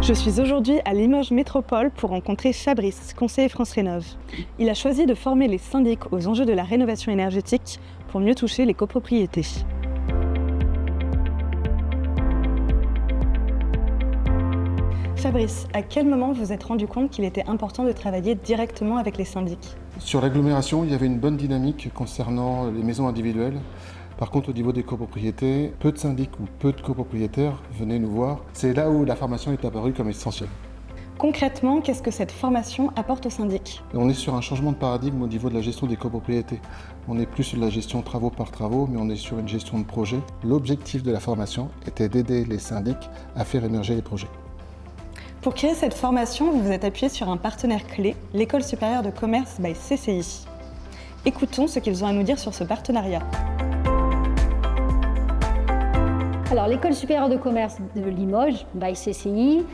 Je suis aujourd'hui à Limoges Métropole pour rencontrer Fabrice, conseiller France Rénov'. Il a choisi de former les syndics aux enjeux de la rénovation énergétique pour mieux toucher les copropriétés. Fabrice, à quel moment vous vous êtes rendu compte qu'il était important de travailler directement avec les syndics? Sur l'agglomération, il y avait une bonne dynamique concernant les maisons individuelles. Par contre, au niveau des copropriétés, peu de syndics ou peu de copropriétaires venaient nous voir. C'est là où la formation est apparue comme essentielle. Concrètement, qu'est-ce que cette formation apporte aux syndics? On est sur un changement de paradigme au niveau de la gestion des copropriétés. On n'est plus sur la gestion travaux par travaux, mais on est sur une gestion de projet. L'objectif de la formation était d'aider les syndics à faire émerger les projets. Pour créer cette formation, vous vous êtes appuyé sur un partenaire clé, l'École supérieure de commerce by CCI. Écoutons ce qu'ils ont à nous dire sur ce partenariat. Alors, l'École supérieure de commerce de Limoges, by CCI,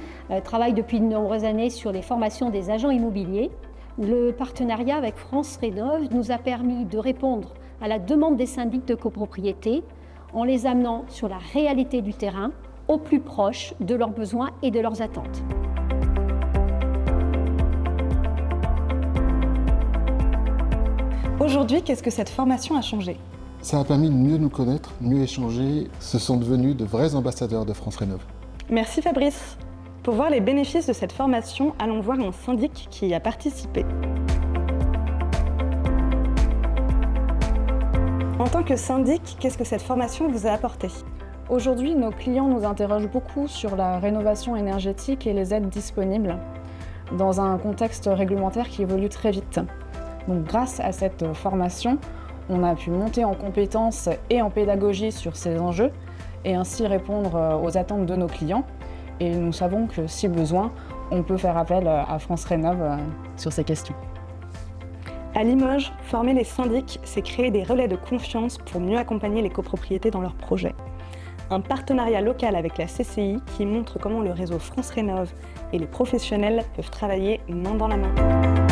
travaille depuis de nombreuses années sur les formations des agents immobiliers. Le partenariat avec France Rénov' nous a permis de répondre à la demande des syndics de copropriété en les amenant sur la réalité du terrain, au plus proche de leurs besoins et de leurs attentes. Aujourd'hui, qu'est-ce que cette formation a changé? Ça a permis de mieux nous connaître, mieux échanger. Ce sont devenus de vrais ambassadeurs de France Rénov'. Merci Fabrice. Pour voir les bénéfices de cette formation, allons voir un syndic qui y a participé. En tant que syndic, qu'est-ce que cette formation vous a apporté? Aujourd'hui, nos clients nous interrogent beaucoup sur la rénovation énergétique et les aides disponibles dans un contexte réglementaire qui évolue très vite. Donc, grâce à cette formation, on a pu monter en compétences et en pédagogie sur ces enjeux et ainsi répondre aux attentes de nos clients. Et nous savons que si besoin, on peut faire appel à France Rénov' sur ces questions. À Limoges, former les syndics, c'est créer des relais de confiance pour mieux accompagner les copropriétés dans leurs projets. Un partenariat local avec la CCI qui montre comment le réseau France Rénov' et les professionnels peuvent travailler main dans la main.